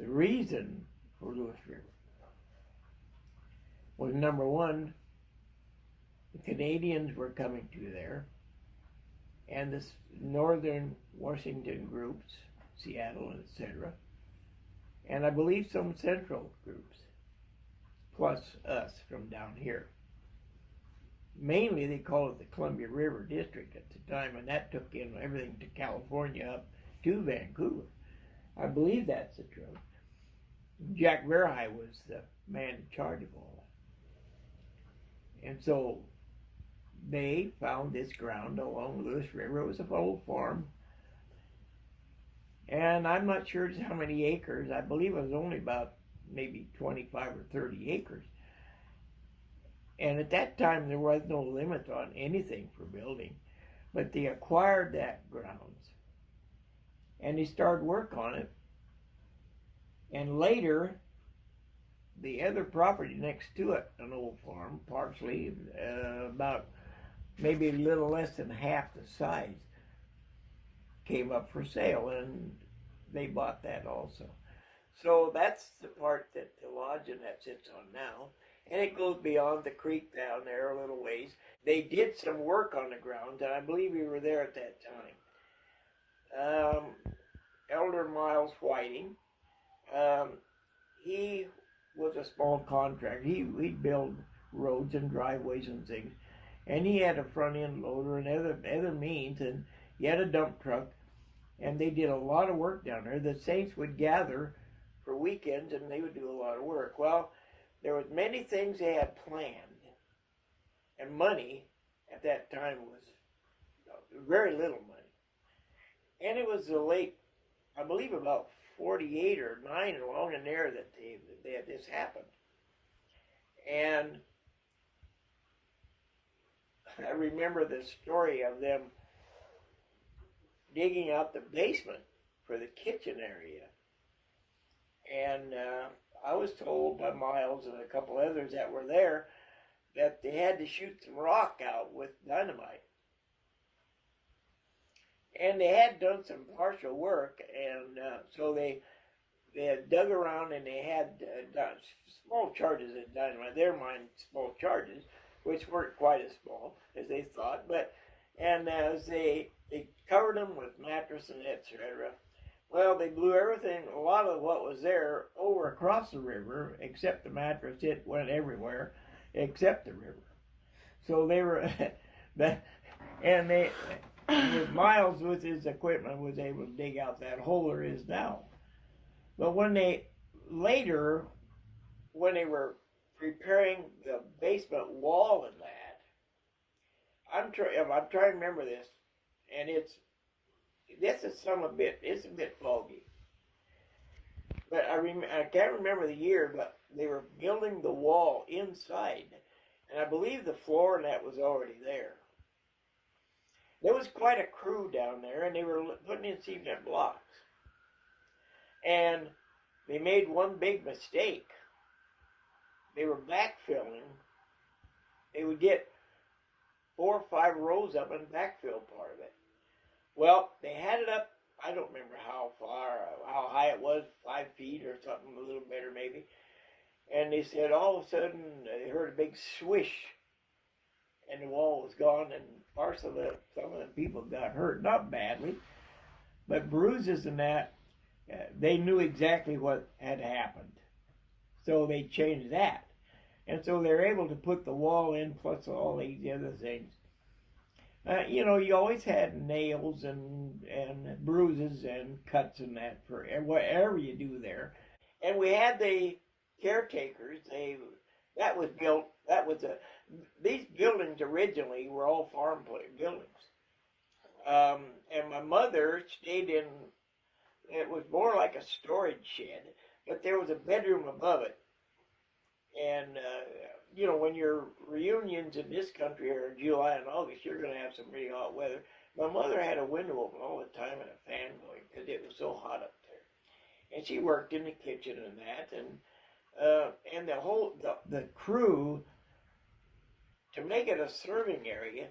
the reason for Lewis River was, number one, the Canadians were coming to there, and the northern Washington groups, Seattle, etc., and I believe some central groups, plus us from down here. Mainly they called it the Columbia River District at the time, and that took in everything to California up to Vancouver. I believe that's the truth. Jack Verhey was the man in charge of all that. And so they found this ground along the Lewis River. It was an old farm. And I'm not sure just how many acres. I believe it was only about maybe 25 or 30 acres. And at that time, there was no limit on anything for building. But they acquired that grounds. And they started work on it. And later, the other property next to it, an old farm, partially, about maybe a little less than half the size, came up for sale, and they bought that also. So that's the part that the lodge and that sits on now. And it goes beyond the creek down there a little ways. They did some work on the ground, and I believe we were there at that time. Elder Miles Whiting, he was a small contractor. He'd build roads and driveways and things. And he had a front end loader and other means, and he had a dump truck. And they did a lot of work down there. The saints would gather for weekends, and they would do a lot of work. Well, there was many things they had planned, and money at that time was very little money. And it was the late, I believe about 48 or 9 along in there that they had this happened. And I remember the story of them digging out the basement for the kitchen area. And I was told by Miles and a couple others that were there that they had to shoot some rock out with dynamite. And they had done some partial work, and so they had dug around, and they had small charges of dynamite. Their mind, small charges, which weren't quite as small as they thought. And as they covered them with mattress and etc. Well, they blew everything, a lot of what was there, over across the river, except the mattress. It went everywhere, except the river. So they were, and they, with Miles with his equipment, was able to dig out that hole there is now. But when they were preparing the basement wall and that, I'm trying to remember this, and it's a bit foggy. But I can't remember the year, but they were building the wall inside, and I believe the floor and that was already there. There was quite a crew down there, and they were putting in cement blocks. And they made one big mistake. They were backfilling. They would get 4 or 5 rows up and backfill part of it. Well, they had it up, I don't remember how high it was, 5 feet or something, a little better maybe. And they said all of a sudden they heard a big swish, and the wall was gone, and some of the people got hurt, not badly, but bruises and that. They knew exactly what had happened, so they changed that, and so they're able to put the wall in plus all these other things. You always had nails and bruises and cuts and that for whatever you do there. And we had the caretakers. These buildings originally were all farm buildings. And my mother stayed in, it was more like a storage shed, but there was a bedroom above it. And, when your reunions in this here are July and August, you're going to have some really hot weather. My mother had a window open all the time and a fan going because it was so hot up there. And she worked in the kitchen and that. And the crew, to make it a serving area,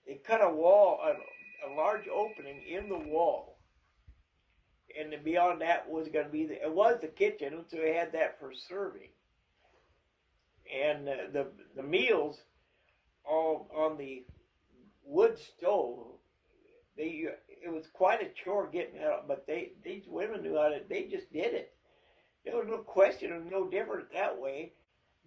they cut a wall, a large opening in the wall. and beyond that was going to be it was the kitchen, so we had that for serving. And the meals all on the wood stove. It was quite a chore getting out, but these women knew how to. They just did it. There was no question. It was no different that way.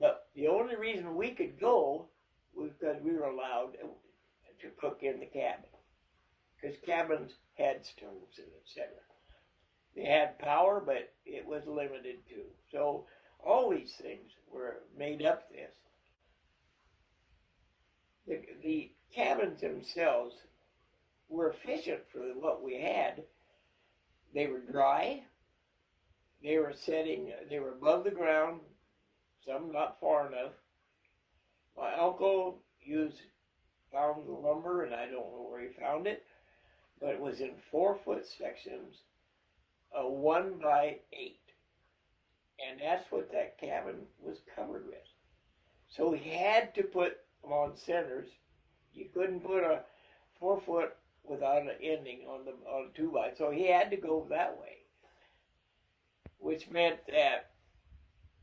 But the only reason we could go was because we were allowed to cook in the cabin, because cabins had stoves and etc. They had power, but it was limited too. So all these things were made up this. The cabins themselves were efficient for what we had. They were dry. They were above the ground, some not far enough. My uncle found the lumber, and I don't know where he found it, but it was in 4-foot sections, 1 by 8. And that's what that cabin was covered with. So he had to put them on centers. You couldn't put a 4-foot without an ending on a 2 by. So he had to go that way, which meant that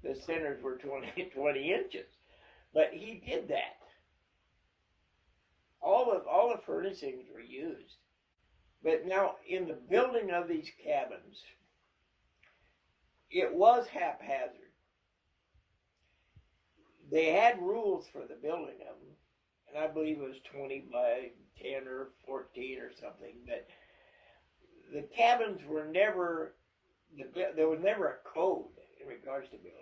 the centers were 20 inches. But he did that. All the furnishings were used. But now, in the building of these cabins, it was haphazard. They had rules for the building of them, and I believe it was 20 by 10 or 14 or something. But the cabins were never, there was never a code in regards to building.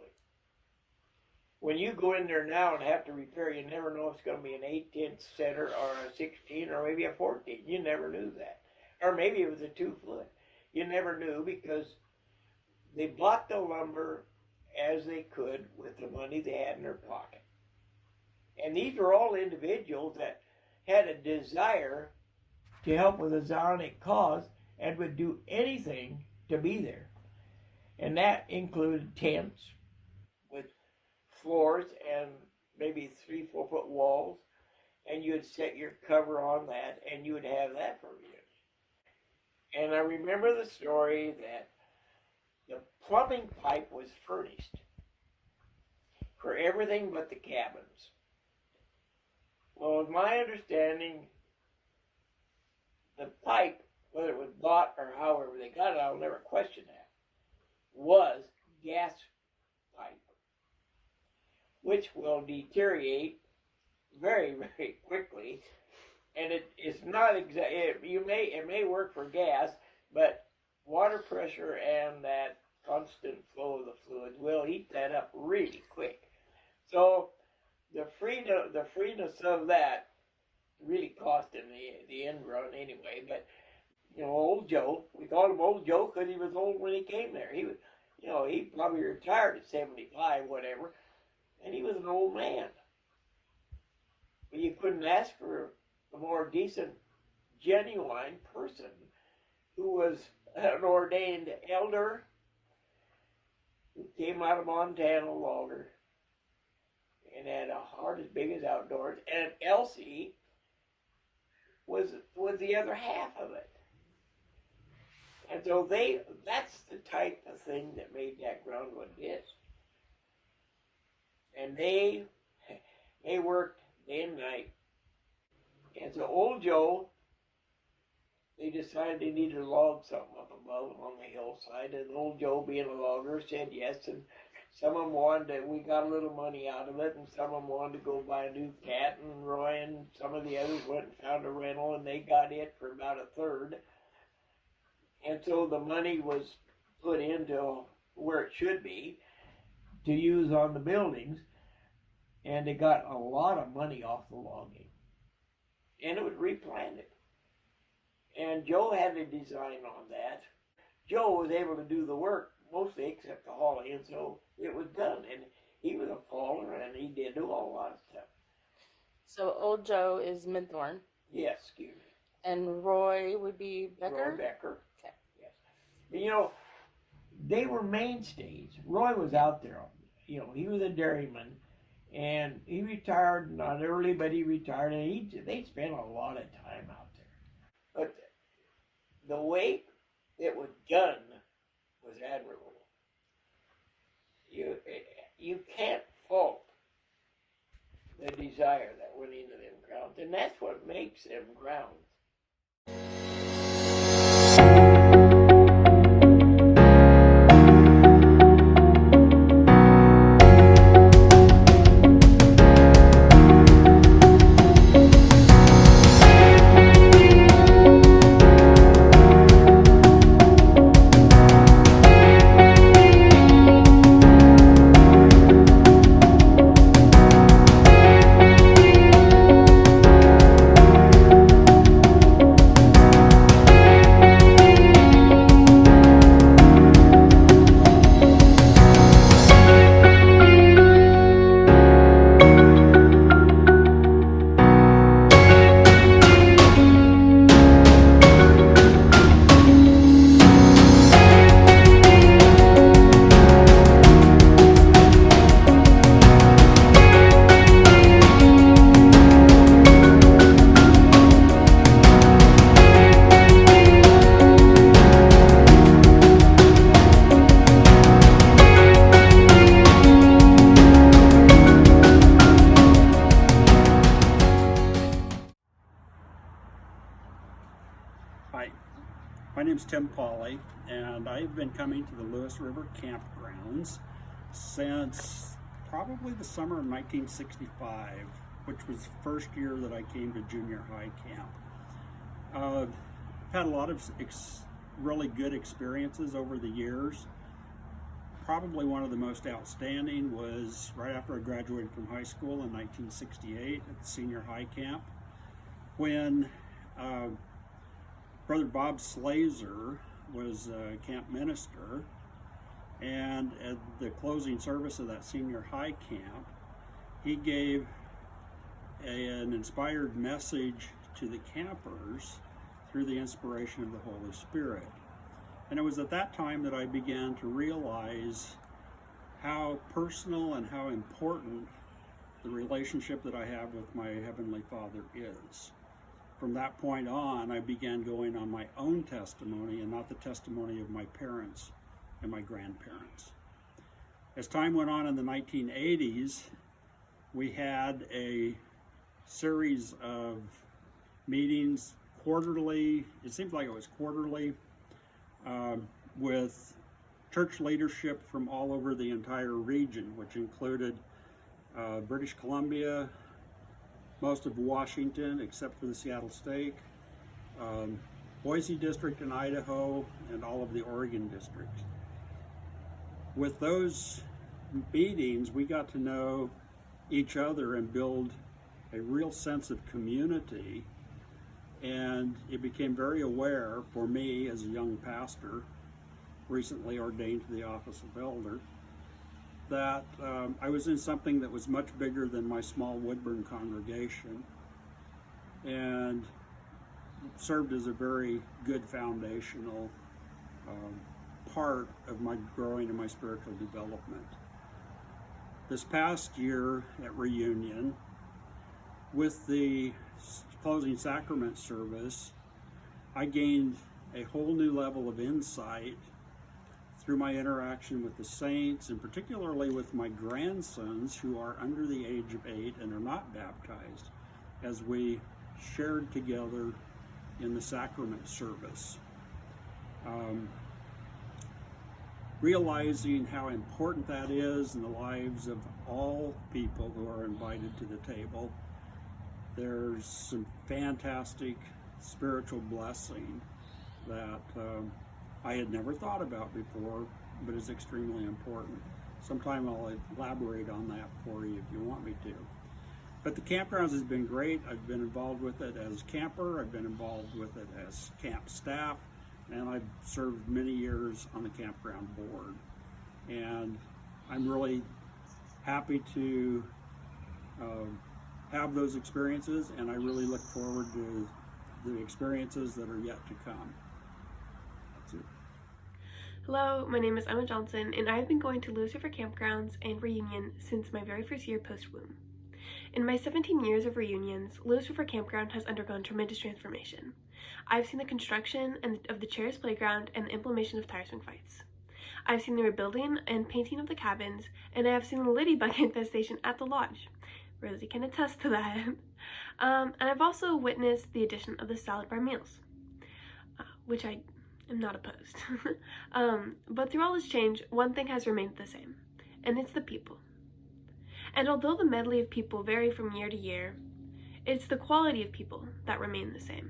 When you go in there now and have to repair, you never know if it's going to be an 18 center or a 16 or maybe a 14. You never knew that. Or maybe it was a 2-foot. You never knew, because they bought the lumber as they could with the money they had in their pocket. And these were all individuals that had a desire to help with a Zionic cause and would do anything to be there. And that included tents with floors and maybe 3-4 foot walls, and you would set your cover on that, and you would have that for years. And I remember the story that the plumbing pipe was furnished for everything but the cabins. Well, in my understanding, the pipe, whether it was bought or however they got it, I'll never question that, was gas pipe, which will deteriorate very, very quickly. And it's not exactly, it may work for gas, but water pressure and that constant flow of the fluids will heat that up really quick. So the freeness of that really cost him the end run anyway. But old Joe, we called him Old Joe because he was old when he came there. He was, he probably retired at 75, whatever, and he was an old man. But you couldn't ask for a more decent, genuine person who was an ordained elder who came out of Montana logger and had a heart as big as outdoors. And Elsie was the other half of it. And so that's the type of thing that made that ground what it is. And they worked day and night. And so Old Joe, they decided they needed to log something up above on the hillside, and Old Joe, being a logger, said yes. And some of them we got a little money out of it, and some of them wanted to go buy a new cat, and Roy and some of the others went and found a rental, and they got it for about a third. And so the money was put into where it should be to use on the buildings, and they got a lot of money off the logging. And it was replanted. And Joe had a design on that. Joe was able to do the work mostly except the hauling, and so it was done. And he was a faller, and he did do a lot of stuff. So Old Joe is Midthorn. Yes, excuse me. And Roy would be Becker? Roy Becker. Okay. Yes. But, they were mainstays. Roy was out there. He was a dairyman. And he retired, not early, but he retired, and they spent a lot of time out there. But the way it was done you can't fault the desire that went into them grounds, and that's what makes them grounds. Hi, my name is Tim Pauley, and I've been coming to the Lewis River Campgrounds since probably the summer of 1965, which was the first year that I came to junior high camp. I've had a lot of really good experiences over the years. Probably one of the most outstanding was right after I graduated from high school in 1968 at the senior high camp, when Brother Bob Slazer was a camp minister, and at the closing service of that senior high camp, he gave an inspired message to the campers through the inspiration of the Holy Spirit. And it was at that time that I began to realize how personal and how important the relationship that I have with my Heavenly Father is. From that point on, I began going on my own testimony and not the testimony of my parents and my grandparents. As time went on in the 1980s, we had a series of meetings quarterly, it seems like it was quarterly, with church leadership from all over the entire region, which included British Columbia, most of Washington except for the Seattle Stake, Boise District in Idaho, and all of the Oregon districts. With those meetings, we got to know each other and build a real sense of community, and it became very aware for me as a young pastor, recently ordained to the office of elder, that I was in something that was much bigger than my small Woodburn congregation, and served as a very good foundational part of my growing and my spiritual development. This past year at Reunion, with the closing sacrament service, I gained a whole new level of insight through my interaction with the saints, and particularly with my grandsons who are under the age of 8 and are not baptized, as we shared together in the sacrament service. Realizing how important that is in the lives of all people who are invited to the table, there's some fantastic spiritual blessing that I had never thought about before, but is extremely important. Sometime I'll elaborate on that for you if you want me to. But the campgrounds has been great. I've been involved with it as camper, I've been involved with it as camp staff, and I've served many years on the campground board. And I'm really happy to have those experiences, and I really look forward to the experiences that are yet to come. That's it. Hello, my name is Emma Johnson, and I've been going to Lewis River Campgrounds and Reunion since my very first year post-womb. In my 17 years of reunions, Lewis River Campground has undergone tremendous transformation. I've seen the construction of the Cheris Playground and the implementation of tire swing fights. I've seen the rebuilding and painting of the cabins, and I have seen the ladybug infestation at the lodge. Rosie can attest to that. And I've also witnessed the addition of the salad bar meals, which I am not opposed. But through all this change, one thing has remained the same, and it's the people. And although the medley of people vary from year to year, it's the quality of people that remain the same.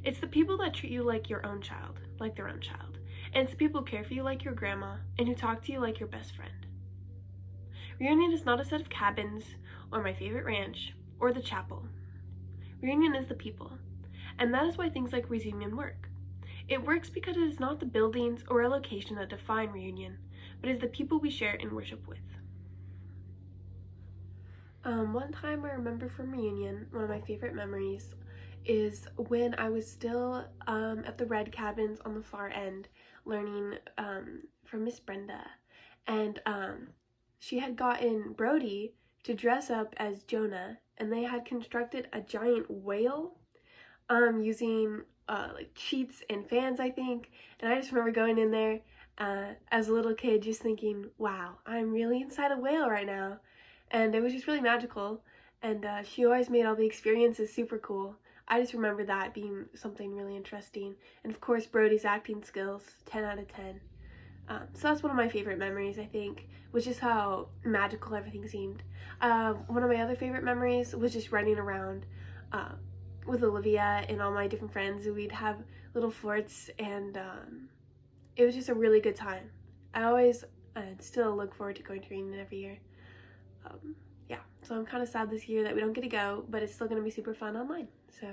It's the people that treat you like your own child, like their own child. And it's the people who care for you like your grandma, and who talk to you like your best friend. Reunion is not a set of cabins, or my favorite ranch, or the chapel. Reunion is the people. And that is why things like ReZoomIon work. It works because it is not the buildings or a location that define Reunion, but is the people we share and worship with. One time I remember from Reunion, one of my favorite memories is when I was still at the red cabins on the far end learning from Miss Brenda, and she had gotten Brody to dress up as Jonah, and they had constructed a giant whale using like sheets and fans, I think. And I just remember going in there as a little kid just thinking, wow, I'm really inside a whale right now. And it was just really magical, and she always made all the experiences super cool. I just remember that being something really interesting. And of course, Brody's acting skills, 10 out of 10. So that's one of my favorite memories, I think, was just how magical everything seemed. One of my other favorite memories was just running around with Olivia and all my different friends. We'd have little forts, and it was just a really good time. I always still look forward to going to Reunion every year. Yeah, so I'm kind of sad this year that we don't get to go, but it's still going to be super fun online, so